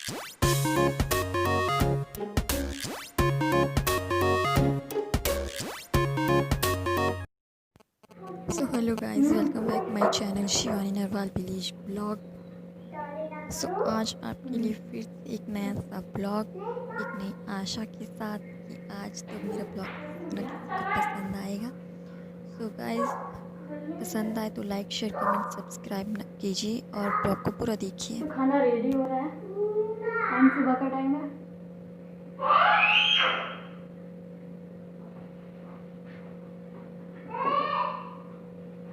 So hello guys, welcome back my channel Shivani Narwal village vlog. So आज आपके लिए फिर से एक नया सा ब्लॉग, एक नई आशा के साथ कि आज तो मेरा ब्लॉग किसी न किसी को पसंद आएगा। सो गाइस, पसंद आए तो लाइक शेयर कमेंट सब्सक्राइब कीजिए और ब्लॉग को पूरा देखिए। तो खाना रेडी हो रहा है, टाइम सुबह का टाइम है।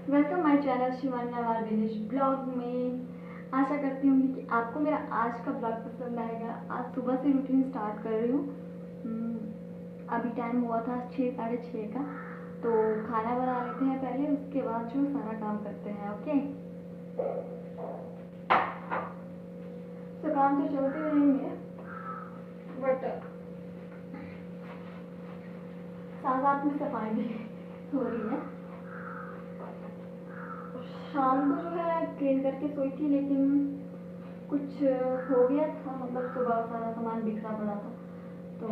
Welcome my channel Shivani Narwal village blog में। आशा करती हूँ कि आपको मेरा आज का ब्लॉग पसंद आएगा। आज सुबह से रूटीन स्टार्ट कर रही हूँ। अभी टाइम हुआ था 6 साढ़े 6 का, तो खाना बना लेते हैं पहले, उसके बाद जो सारा काम करते हैं। ओके, तो काम तो चलते रहेंगे, बट साथ साथ में सफाई भी हो रही है। शाम को जो है क्लीन करके सोई थी, लेकिन कुछ हो गया था, मतलब सुबह सारा सामान बिखरा पड़ा था, तो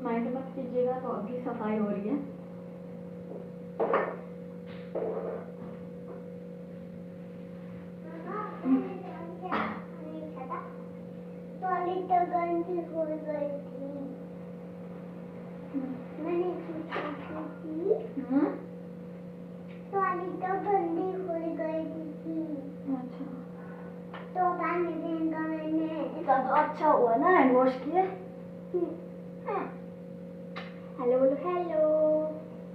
माइंड मत कीजिएगा। तो अभी सफाई हो रही है। तो गंदी हो गई थी, मैंने तो गंदी हो गई थी। अच्छा, तो पानी देंगे मैंने। तो अच्छा हुआ ना हैंड वॉश किए। हेलो बोलो, हेलो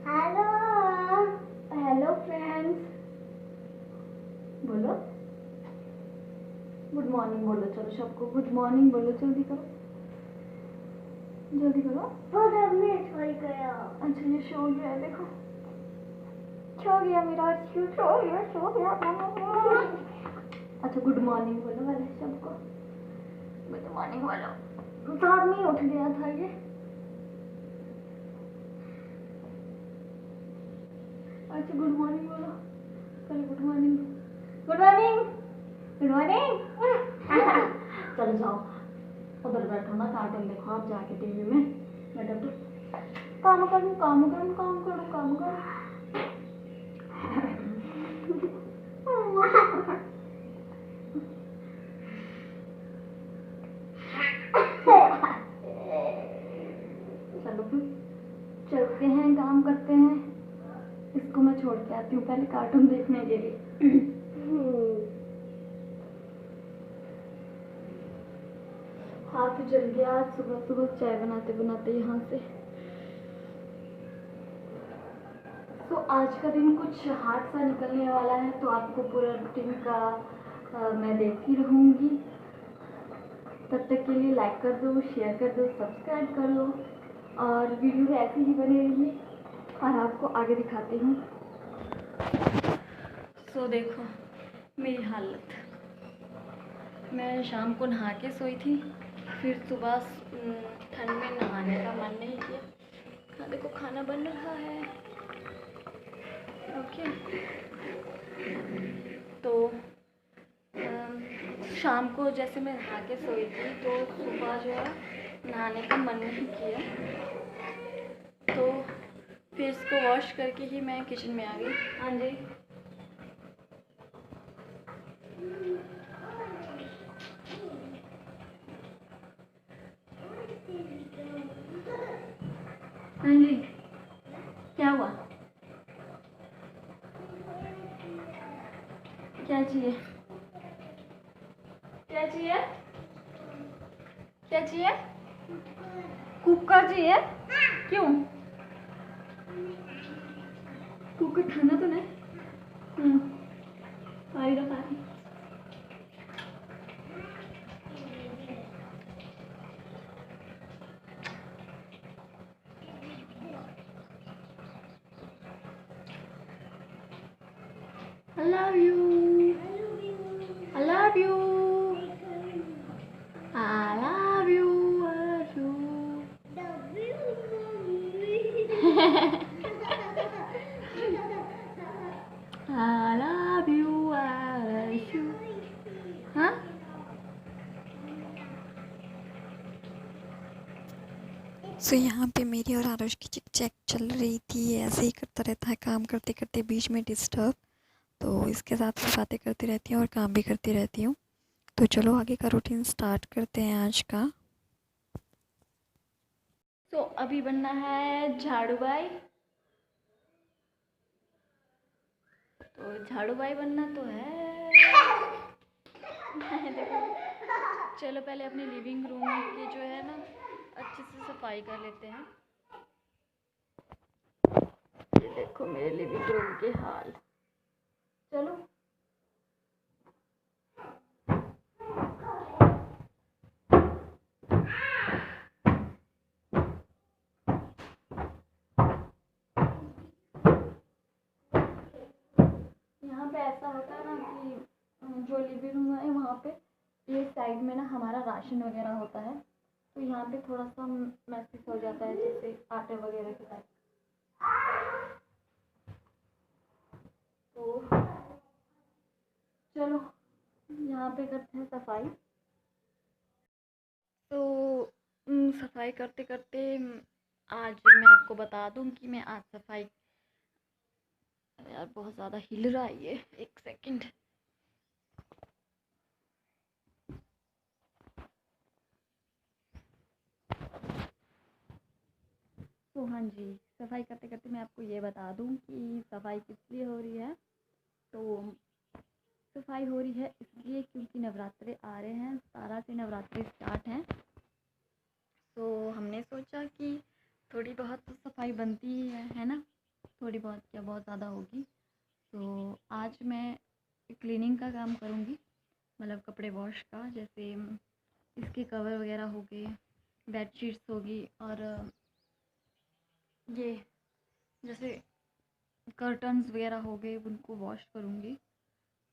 हेलो हेलो फ्रेंड्स बोलो, गुड मॉर्निंग बोलो। चलो सबको गुड मॉर्निंग बोलो, जल्दी करो जल्दी करो। सो गया। अच्छा, ये सो गया है, देखो सो गया मेरा, सो गया। अच्छा, गुड मॉर्निंग बोलो वाले सबको, गुड मॉर्निंग बोलो। साथ में ही उठ गया था ये। अच्छा, गुड मॉर्निंग बोलो पहले, good morning good morning good morning. चलो जाओ उधर बैठो ना, कार्टून देखो आप जाके टीवी में। बैठो तो काम करूँ काम करूँ काम करूँ काम करूँ। चलो फिर चलते हैं, काम करते हैं। इसको मैं छोड़ के आती हूँ पहले कार्टून देखने के लिए। हाथ जल गया आज सुबह सुबह चाय बनाते बनाते यहाँ से। तो आज का दिन कुछ हाथ सा निकलने वाला है, तो आपको पूरा रूटीन का मैं देखती रहूँगी। तब तक के लिए लाइक कर दो, शेयर कर दो, सब्सक्राइब कर लो, और वीडियो ऐसी ही बने रहिए। और आपको आगे दिखाती हूँ। सो देखो मेरी हालत, मैं शाम को नहा के सोई थी, फिर सुबह ठंड में नहाने का मन नहीं किया। हाँ देखो खाना बन रहा है। ओके, तो शाम को जैसे मैं नहा के सोई थी, तो सुबह जो है नहाने का मन नहीं किया, तो फिर इसको वॉश करके ही मैं किचन में आ गई। हाँ जी, हाँ जी, क्या हुआ, क्या चाहिए, क्या चाहिए, क्या चाहिए, कुकर चाहिए? क्यों, कुकर ठंडा तो नहीं? आएगा पानी। I love you. I love you. I love you. I love you. I love you. I love you. हाँ? सो यहाँ पे मेरी और आरुष की चिक चैक चल रही थी। ऐसे ही करता रहता है, काम करते करते बीच में डिस्टर्ब। तो इसके साथ मैं बातें करती रहती हूँ और काम भी करती रहती हूँ। तो चलो आगे का रूटीन स्टार्ट करते हैं आज का। तो अभी बनना है झाड़ू बाई। तो झाड़ू बाई बनना तो है। देखो, चलो पहले अपने लिविंग रूम की जो है ना अच्छे से सफाई कर लेते हैं। ये देखो मेरे लिविंग रूम के हाल। चलो यहाँ पे ऐसा होता है ना कि जो लिविंग रूम है वहाँ पे ये साइड में ना हमारा राशन वगैरह होता है, तो यहाँ पे थोड़ा सा मैसेज हो जाता है, जैसे आटे वगैरह के टाइप। तो चलो यहाँ पे करते हैं सफाई। तो सफाई करते करते आज मैं आपको बता दूं कि मैं आज सफाई, यार बहुत ज़्यादा हिल रहा है ये, एक सेकंड। तो हाँ जी, सफाई करते करते मैं आपको ये बता दूं कि सफाई किस लिए हो रही है। तो सफाई हो रही है इसलिए क्योंकि नवरात्रे आ रहे हैं, 17 से नवरात्रे स्टार्ट हैं। तो हमने सोचा कि थोड़ी बहुत तो सफाई बनती ही है ना। थोड़ी बहुत क्या, बहुत ज़्यादा होगी। तो आज मैं क्लीनिंग का काम करूँगी, मतलब कपड़े वॉश का। जैसे इसके कवर वगैरह हो गए, बेडशीट्स होगी, और ये जैसे कर्टन्स वगैरह हो गए, उनको वॉश करूँगी।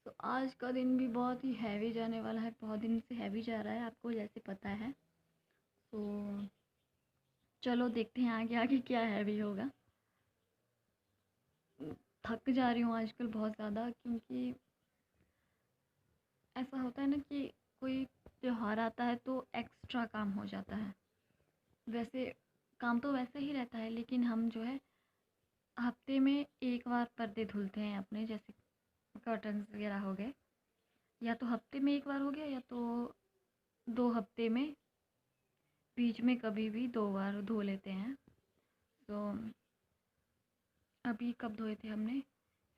तो आज का दिन भी बहुत ही हैवी जाने वाला है, बहुत दिन से हैवी जा रहा है, आपको जैसे पता है। तो चलो देखते हैं आगे आगे क्या हैवी होगा। थक जा रही हूँ आजकल बहुत ज़्यादा, क्योंकि ऐसा होता है ना कि कोई त्योहार आता है तो एक्स्ट्रा काम हो जाता है। वैसे काम तो वैसे ही रहता है, लेकिन हम जो है हफ्ते में एक बार पर्दे धुलते हैं अपने, जैसे कर्टन्स वगैरह हो गए, या तो हफ्ते में एक बार हो गया, या तो 2 हफ्ते में बीच में कभी भी 2 बार धो लेते हैं। तो अभी कब धोए थे हमने?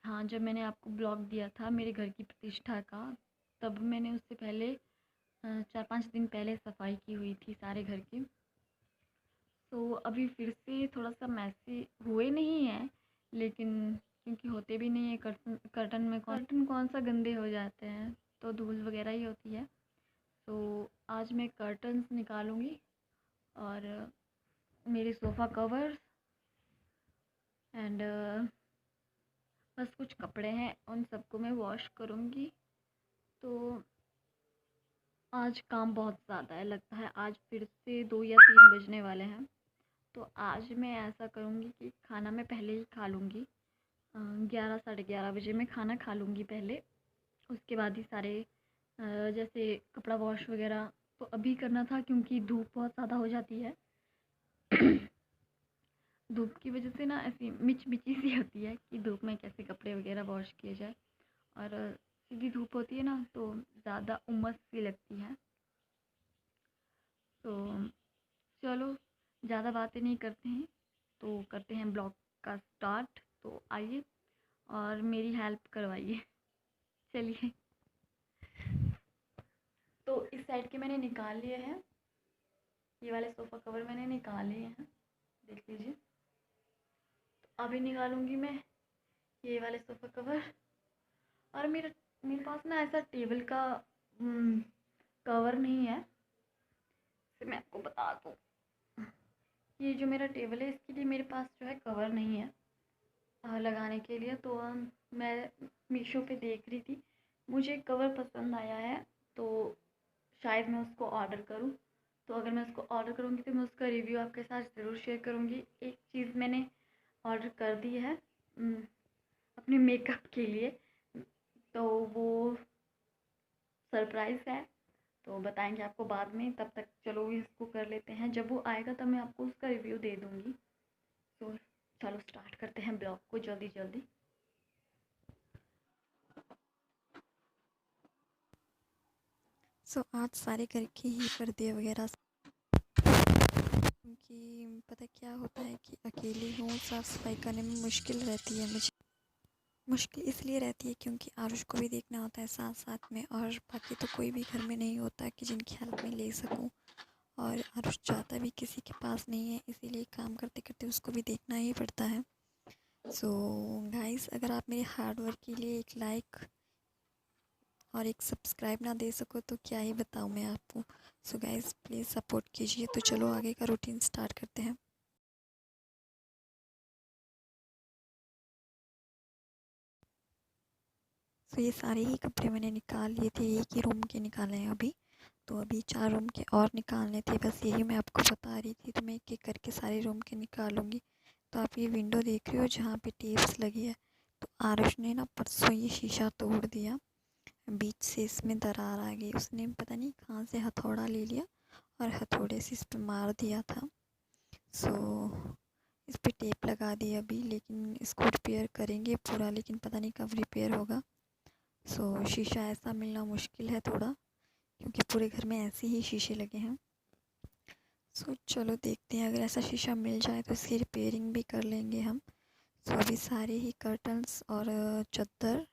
हाँ, जब मैंने आपको ब्लॉग दिया था मेरे घर की प्रतिष्ठा का, तब मैंने उससे पहले 4-5 दिन पहले सफाई की हुई थी सारे घर की। तो अभी फिर से थोड़ा सा मैसी हुए नहीं है, लेकिन क्योंकि होते भी नहीं है कर्टन, कर्टन कौन सा गंदे हो जाते हैं, तो धूल वगैरह ही होती है। तो आज मैं कर्टन्स निकालूंगी, और मेरे सोफ़ा कवर्स एंड बस कुछ कपड़े हैं, उन सबको मैं वॉश करूँगी। तो आज काम बहुत ज़्यादा है, लगता है आज फिर से 2 या 3 बजने वाले हैं। तो आज मैं ऐसा करूँगी कि खाना मैं पहले ही खा लूँगी। 11 साढ़े 11 बजे मैं खाना खा लूँगी पहले। उसके बाद ही सारे जैसे कपड़ा वॉश वगैरह तो अभी करना था, क्योंकि धूप बहुत ज़्यादा हो जाती है। धूप की वजह से ना ऐसी मिची सी होती है कि धूप में कैसे कपड़े वगैरह वॉश किए जाए, और सीधी धूप होती है ना तो ज़्यादा उमस सी लगती है। तो चलो ज़्यादा बातें नहीं करते हैं, तो करते हैं ब्लॉग का स्टार्ट। तो आइए और मेरी हेल्प करवाइए। चलिए। तो इस साइड के मैंने निकाल लिए हैं, ये वाले सोफ़ा कवर मैंने निकाल लिए हैं, देख लीजिए। तो अभी निकालूंगी मैं ये वाले सोफ़ा कवर। और मेरे मेरे पास ना ऐसा टेबल का कवर नहीं है, तो मैं आपको बता दूँ। ये जो मेरा टेबल है इसके लिए मेरे पास जो है कवर नहीं है लगाने के लिए। तो मैं मीशो पे देख रही थी, मुझे कवर पसंद आया है, तो शायद मैं उसको ऑर्डर करूं। तो अगर मैं उसको ऑर्डर करूंगी तो मैं उसका रिव्यू आपके साथ ज़रूर शेयर करूंगी। एक चीज़ मैंने ऑर्डर कर दी है अपने मेकअप के लिए, तो वो सरप्राइज़ है। तो बताएंगे आपको बाद में। तब तक चलो इसको कर लेते हैं, जब वो आएगा तब मैं आपको उसका रिव्यू दे दूँगी। तो चलो स्टार्ट करते हैं ब्लॉग को जल्दी जल्दी। सो आज सारे घर के ही पर्दे वगैरह, क्योंकि पता क्या होता है कि अकेली हूँ, साफ़ सफाई करने में मुश्किल रहती है मुझे। मुश्किल इसलिए रहती है क्योंकि आरुष को भी देखना होता है साथ साथ में, और बाकी तो कोई भी घर में नहीं होता कि जिनकी हेल्प मैं ले सकूं। और आरुष जाता भी किसी के पास नहीं है, इसीलिए काम करते करते उसको भी देखना ही पड़ता है। सो गाइस, अगर आप मेरे हार्ड वर्क के लिए एक लाइक और एक सब्सक्राइब ना दे सको तो क्या ही बताऊँ मैं आपको। सो गाइस प्लीज़ सपोर्ट कीजिए। तो चलो आगे का रूटीन स्टार्ट करते हैं। सो ये सारे ही कपड़े मैंने निकाल लिए थे, एक ही रूम के निकाले हैं अभी। तो अभी 4 रूम के और निकालने थे, बस यही मैं आपको बता रही थी। तो मैं एक एक करके सारे रूम के निकालूंगी। तो आप ये विंडो देख रहे हो जहाँ पे टेप्स लगी है, तो आरुष ने ना परसों ये शीशा तोड़ दिया। बीच से इसमें दरार आ गई, उसने पता नहीं कहाँ से हथौड़ा ले लिया और हथौड़े से इस पर मार दिया था। सो इस पर टेप लगा दी अभी, लेकिन इसको रिपेयर करेंगे पूरा, लेकिन पता नहीं कब रिपेयर होगा। सो शीशा ऐसा मिलना मुश्किल है थोड़ा, क्योंकि पूरे घर में ऐसे ही शीशे लगे हैं। सो चलो देखते हैं, अगर ऐसा शीशा मिल जाए तो इसकी रिपेयरिंग भी कर लेंगे हम। सो अभी सारे ही कर्टन्स और चद्दर,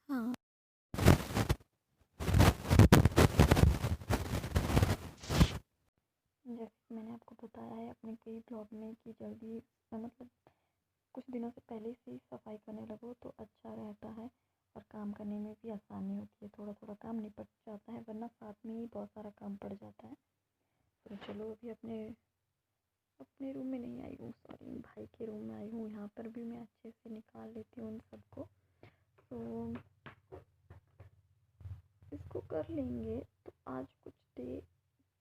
हाँ, जैसे मैंने आपको बताया है अपने कई ब्लॉग में कि जल्दी मतलब कुछ दिनों से पहले से ही सफाई करने लगो तो अच्छा रहता है, और काम करने में भी आसानी होती है। थोड़ा थोड़ा काम निपट जाता है, वरना साथ में ही बहुत सारा काम पड़ जाता है। तो चलो अभी अपने अपने रूम में नहीं आई हूँ, सॉरी, भाई के रूम में आई हूँ। यहाँ पर भी मैं अच्छे से निकाल लेती हूँ उन सबको। तो इसको कर लेंगे। तो आज कुछ डे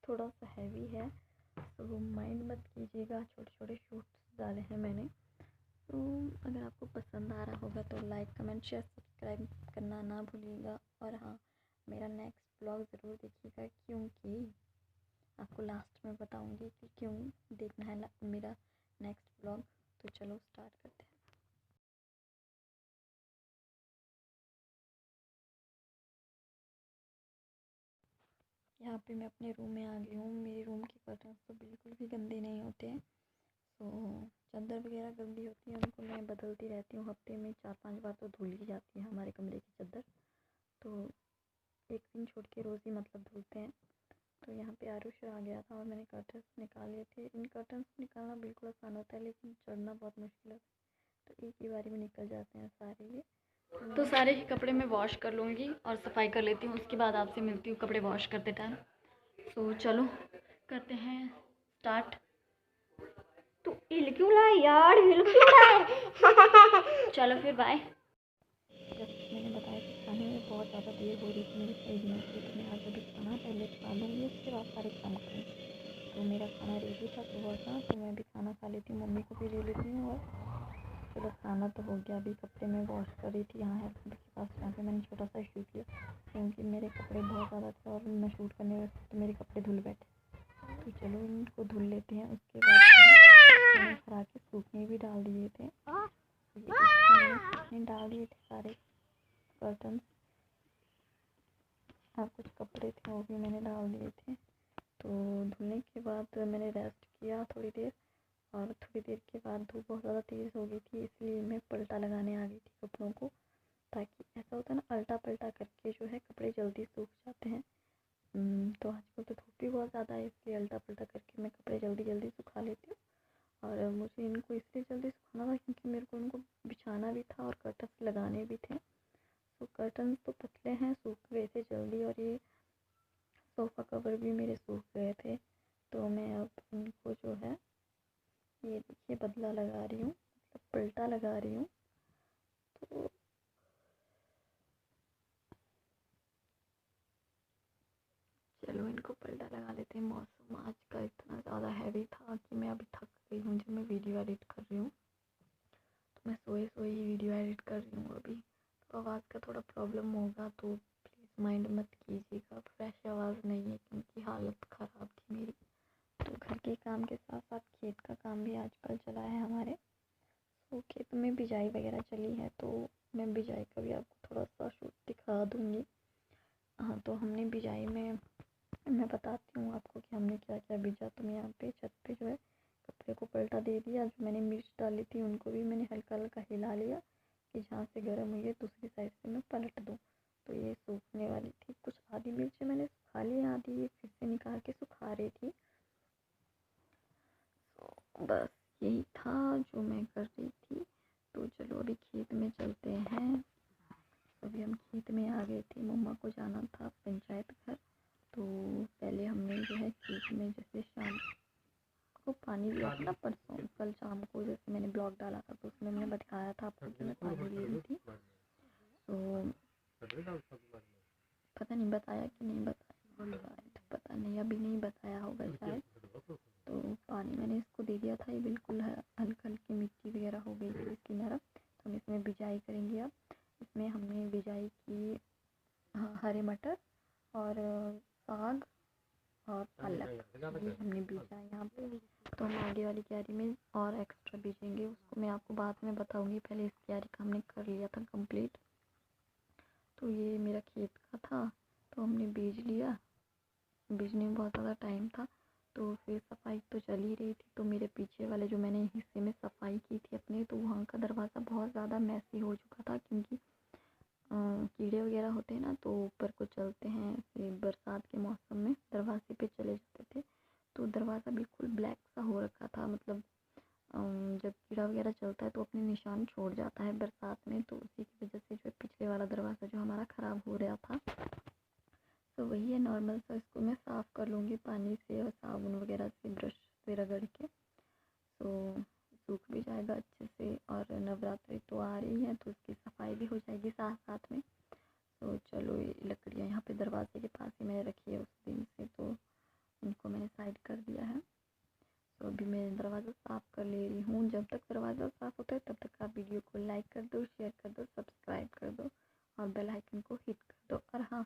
थोड़ा सा हैवी है, तो माइंड मत कीजिएगा। छोटे छोटे शूट्स डाले हैं मैंने। तो अगर आपको पसंद आ रहा होगा तो लाइक कमेंट शेयर सब्सक्राइब करना ना भूलिएगा। और हाँ, मेरा नेक्स्ट ब्लॉग ज़रूर देखिएगा, क्योंकि आपको लास्ट में बताऊंगी कि क्यों देखना है मेरा नेक्स्ट ब्लॉग। तो चलो स्टार्ट करते हैं। यहाँ पे मैं अपने रूम में आ गई हूँ। मेरे रूम के कर्टन्स तो बिल्कुल भी गंदे नहीं होते हैं। तो चादर वगैरह गंदी होती है, उनको मैं बदलती रहती हूँ। हफ्ते में 4-5 बार तो धुल ही जाती है हमारे कमरे की चादर। तो एक दिन छोड़ के रोज़ ही मतलब धुलते हैं। तो यहाँ पे आरुष आ गया था और मैंने कर्टन्स निकाल लिए थे। इन कर्टन्स निकालना बिल्कुल आसान होता है, लेकिन चढ़ना बहुत मुश्किल है। तो एक ही बारी में निकल जाते हैं सारे ये। तो सारे ही कपड़े मैं वॉश कर लूँगी और सफाई कर लेती हूँ, उसके बाद आपसे मिलती हूँ कपड़े वॉश करते टाइम। तो चलो करते हैं स्टार्ट। तो हिल क्यों रहा है यार, हिल क्यों रहा है? चलो फिर बाय। जैसे मैंने बताया कि खाने में बहुत ज़्यादा देर हो रही थी मेरे कई दिनों से, तो मैं आज अभी खाना पहले खा लूँगी, उसके बाद सारे काम करूँगी। तो मेरा खाना रेडी था सुबह का, तो मैं भी खाना खा लेती हूँ, मम्मी को भी ले लेती हूँ। और चलो खाना तो हो गया। अभी कपड़े मैं वॉश कर रही थी यहाँ हेल्पर के पास, जहाँ पे मैंने छोटा सा शूट किया, क्योंकि मेरे कपड़े बहुत ज़्यादा थे और मैं शूट करने लगी तो मेरे कपड़े धुल बैठे। तो चलो इनको धुल लेते हैं। उसके बाद मैंने भरा के सूखने भी डाल दिए थे। मैंने सूखने डाल दिए थे सारे कर्टन, और कुछ कपड़े थे वो भी मैंने डाल दिए थे। तो धुलने के बाद मैंने रेस्ट किया थोड़ी देर, और थोड़ी देर के बाद धूप बहुत ज़्यादा तेज़ हो गई थी, इसलिए मैं पलटा लगाने आ गई थी कपड़ों को, ताकि ऐसा होता है ना, अल्टा पलटा करके जो है कपड़े जल्दी सूख जाते हैं। तो आजकल तो धूप भी बहुत ज़्यादा है, इसलिए अल्टा पलटा करके मैं कपड़े जल्दी जल्दी सुखा लेती हूँ। और मुझे इनको इसलिए जल्दी सुखाना था क्योंकि मेरे को इनको बिछाना भी था और कर्टन्स लगाने भी थे। तो कर्टन्स तो पतले हैं, सूख गए थे जल्दी, और ये सोफ़ा कवर भी मेरे सूख गए थे। तो मैं अब इनको जो है, ये देखिए, बदला लगा रही हूँ, मतलब पलटा लगा रही हूँ। तो चलो इनको पलटा लगा लेते हैं। मौसम आज का इतना ज़्यादा हैवी था कि मैं अभी थक गई हूँ जब मैं वीडियो एडिट कर रही हूँ। तो मैं सोए सोए ही वीडियो एडिट कर रही हूँ अभी, तो आवाज़ का थोड़ा प्रॉब्लम होगा, तो प्लीज़ माइंड मत कीजिएगा, फ्रेश आवाज़ नहीं है क्योंकि हालत ख़राब थी मेरी। तो घर के काम के साथ साथ खेत का काम भी आजकल चला है हमारे। तो खेत में बिजाई वगैरह चली है, तो मैं बिजाई का भी आपको थोड़ा सा शूट दिखा दूँगी। हाँ, तो हमने बिजाई में, मैं बताती हूँ आपको कि हमने क्या क्या बीजा। तो मैं यहाँ पे छत पे जो है कपड़े को पलटा दे दिया। जो मैंने मिर्च डाली थी उनको भी मैंने हल्का हल्का हिला लिया कि जहाँ से गर्म हुई है दूसरी साइड से मैं पलट दूँ। तो ये सूखने वाली थी। कुछ आधी मिर्च मैंने सुखा ली, आधी ये फिर से निकाल के सुखा रही थी। तो बस यही था जो मैं कर रही थी। तो चलो अभी खेत में चलते हैं। अभी हम खेत में आ गए थे, मम्मा को जाना था पंचायत घर। तो पहले हमने जो है खेत में, जैसे शाम को पानी दिया था ना परसों, कल शाम को जैसे मैंने ब्लॉग डाला था तो उसमें मैंने बताया था आपको कि मैं पानी ले रही थी। तो पता नहीं बताया कि नहीं बताया, तो पता नहीं, अभी नहीं बताया होगा शायद। तो पानी मैंने इसको दे दिया था, ये बिल्कुल हल्की हल्की मिट्टी वगैरह हो गई थी इसकी नरम। तो हम इसमें बिजाई करेंगे। अब इसमें हमने बिजाई की हरे मटर और साग और पालक, ये हमने बीजा यहाँ पे। तो हम आगे वाली क्यारी में और एक्स्ट्रा बीजेंगे, उसको मैं आपको बाद में बताऊँगी। पहले इस क्यारी का हमने कर लिया था कंप्लीट। तो ये मेरा खेत का था, तो हमने बीज लिया। बीजने में बहुत ज़्यादा टाइम था, तो फिर सफाई तो चल ही रही थी। तो मेरे पीछे वाले जो मैंने हिस्से में सफाई की थी अपने, तो वहाँ का दरवाज़ा बहुत ज़्यादा मैसी हो चुका था क्योंकि कीड़े वगैरह होते हैं ना, तो ऊपर को चलते हैं। फिर बरसात के मौसम में दरवाजे पे चले जाते थे, तो दरवाज़ा बिल्कुल ब्लैक सा हो रखा था। मतलब जब कीड़ा वगैरह चलता है तो अपने निशान छोड़ जाता है बरसात में, तो उसी की वजह से जो है पिछले वाला दरवाज़ा जो हमारा ख़राब हो रहा था। तो वही है नॉर्मल सा, इसको मैं साफ़ कर लूँगी पानी से और साबुन वगैरह से, ब्रश से रगड़ के। तो सूख भी जाएगा अच्छे से, और नवरात्रि तो आ रही है तो उसकी सफाई भी हो जाएगी साथ साथ में। तो चलो, ये लकड़ियाँ यहाँ पे दरवाजे के पास ही मैंने रखी है उस दिन से, तो इनको मैंने साइड कर दिया है। तो अभी मैं दरवाज़ा साफ़ कर ले रही हूँ। जब तक दरवाज़ा साफ़ होता है तब तक आप वीडियो को लाइक कर दो, शेयर कर दो, सब्सक्राइब कर दो और बेल आइकन को हिट कर दो। और हाँ,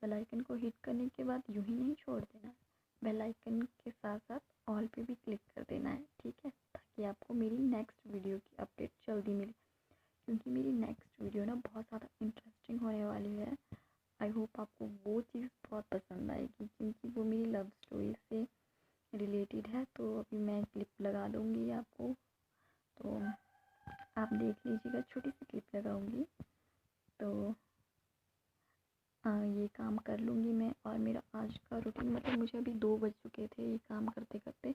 बेल आइकन को हिट करने के बाद यूँ ही नहीं छोड़ देना है, बेल आइकन के साथ साथ ऑल पे भी क्लिक कर देना है, ठीक है, ताकि आपको मेरी नेक्स्ट वीडियो की अपडेट जल्दी मिले। क्योंकि मेरी नेक्स्ट वीडियो ना बहुत ज़्यादा इंटरेस्टिंग होने वाली है। आई होप आपको वो चीज़ बहुत पसंद आएगी, क्योंकि वो मेरी लव स्टोरी से रिलेटेड है। तो अभी मैं क्लिप लगा दूँगी आपको, तो आप देख लीजिएगा, छोटी सी क्लिप लगाऊँगी। तो ये काम कर लूँगी मैं। और मेरा आज का रूटीन, मतलब मुझे अभी 2 बज चुके थे ये काम करते करते,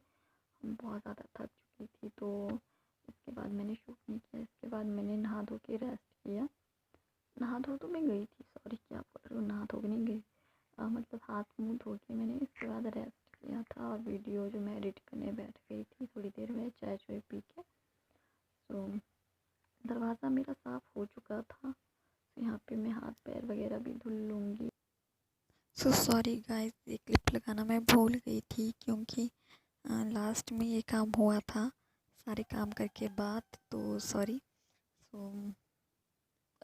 बहुत ज़्यादा थक चुकी थी। तो इसके बाद मैंने शूट नहीं किया। इसके बाद मैंने नहा धो के रेस्ट किया। नहा धो तो मैं गई थी, सॉरी क्या बोल रही हूँ, नहा धो के नहीं गई, मतलब हाथ मुँह धो के मैंने इसके बाद रेस्ट किया था। और वीडियो जो मैं एडिट करने बैठ गई थी थोड़ी देर में चाय चाय पी के। तो दरवाज़ा मेरा साफ़ हो चुका था, तो यहाँ पे मैं हाथ पैर वगैरह भी धुल लूँगी। सो सॉरी गाइस, ये क्लिप लगाना मैं भूल गई थी क्योंकि लास्ट में ये काम हुआ था सारे काम करके बाद, तो सॉरी। सो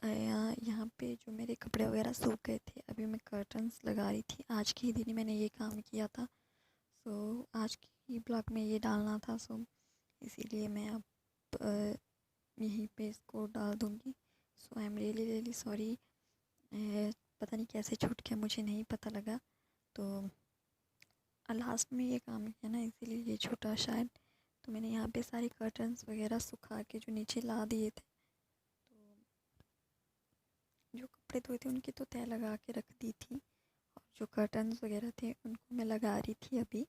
यहाँ पे जो मेरे कपड़े वगैरह सूख गए थे, अभी मैं कर्टन्स लगा रही थी। आज के ही दिन मैंने ये काम किया था। सो आज की ब्लॉग में ये डालना था, सो इसीलिए मैं अब यहीं पे इसको डाल दूँगी। So I am really really sorry. पता नहीं कैसे छूट गया, मुझे नहीं पता लगा। तो लास्ट में ये काम किया ना, इसीलिए ये छूटा शायद। तो मैंने यहाँ पे सारे कर्टन्स वगैरह सुखा के जो नीचे ला दिए थे, तो जो कपड़े धोए थे उनकी तो तह लगा के रख दी थी, और जो कर्टन्स वगैरह थे उनको मैं लगा रही थी अभी।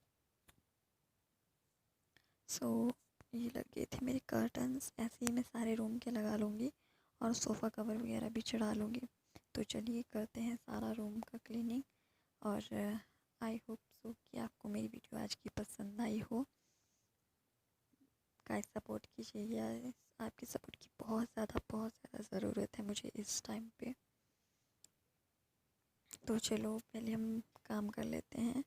सो ये लगे थे मेरे कर्टन्स, ऐसे ही मैं सारे रूम के लगा लूँगी और सोफ़ा कवर वगैरह भी चढ़ा लूँगी। तो चलिए करते हैं सारा रूम का क्लीनिंग। और आई होप सो कि आपको मेरी वीडियो आज की पसंद आई हो। गाइस सपोर्ट कीजिए, आपकी सपोर्ट की बहुत ज़्यादा ज़रूरत है मुझे इस टाइम पे। तो चलो पहले हम काम कर लेते हैं।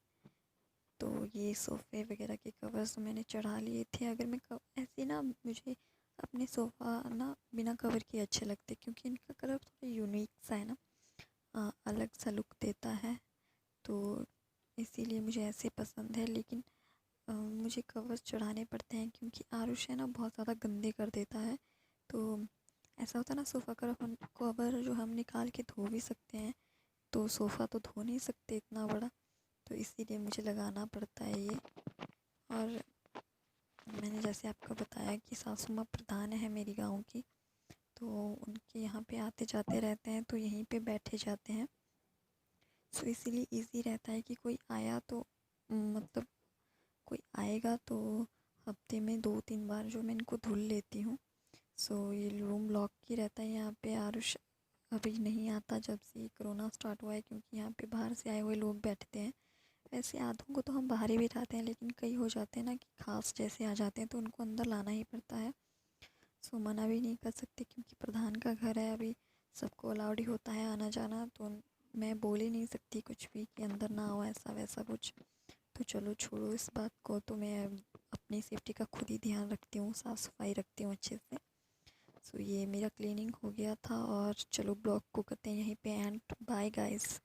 तो ये सोफ़े वगैरह के कवर्स मैंने चढ़ा लिए थे। अगर मैं ऐसे ना, मुझे अपने सोफ़ा ना बिना कवर के अच्छे लगते, क्योंकि इनका कलर थोड़ा यूनिक सा है ना। अलग सा लुक देता है, तो इसीलिए मुझे ऐसे पसंद है। लेकिन मुझे कवर्स चढ़ाने पड़ते हैं क्योंकि आरुष है ना बहुत ज़्यादा गंदे कर देता है। तो ऐसा होता है ना, सोफ़ा का कवर जो हम निकाल के धो भी सकते हैं, तो सोफ़ा तो धो नहीं सकते इतना बड़ा, तो इसीलिए मुझे लगाना पड़ता है ये। और मैंने जैसे आपको बताया कि सासू माँ प्रधान है मेरी गांव की, तो उनके यहाँ पे आते जाते रहते हैं, तो यहीं पे बैठे जाते हैं। सो इसीलिए इजी रहता है कि कोई आया तो मतलब कोई आएगा तो हफ्ते में 2-3 बार जो मैं इनको धुल लेती हूँ। सो ये रूम लॉक ही रहता है यहाँ पे। आरुष अभी नहीं आता जब से कोरोना स्टार्ट हुआ है, क्योंकि यहाँ पे बाहर से आए हुए लोग बैठते हैं। वैसे आधों को तो हम बाहर ही बिठाते हैं, लेकिन कई हो जाते हैं ना कि खास जैसे आ जाते हैं, तो उनको अंदर लाना ही पड़ता है। सो मना भी नहीं कर सकते क्योंकि प्रधान का घर है, अभी सबको अलाउड ही होता है आना जाना, तो मैं बोल ही नहीं सकती कुछ भी कि अंदर ना आओ ऐसा वैसा कुछ। तो चलो छोड़ो इस बात को, तो मैं अपनी सेफ्टी का खुद ही ध्यान रखती हूँ, साफ़ सफाई रखती हूँ अच्छे से। सो ये मेरा क्लीनिंग हो गया था, और चलो ब्लॉग को करते हैं यहीं पे एंड। Bye guys.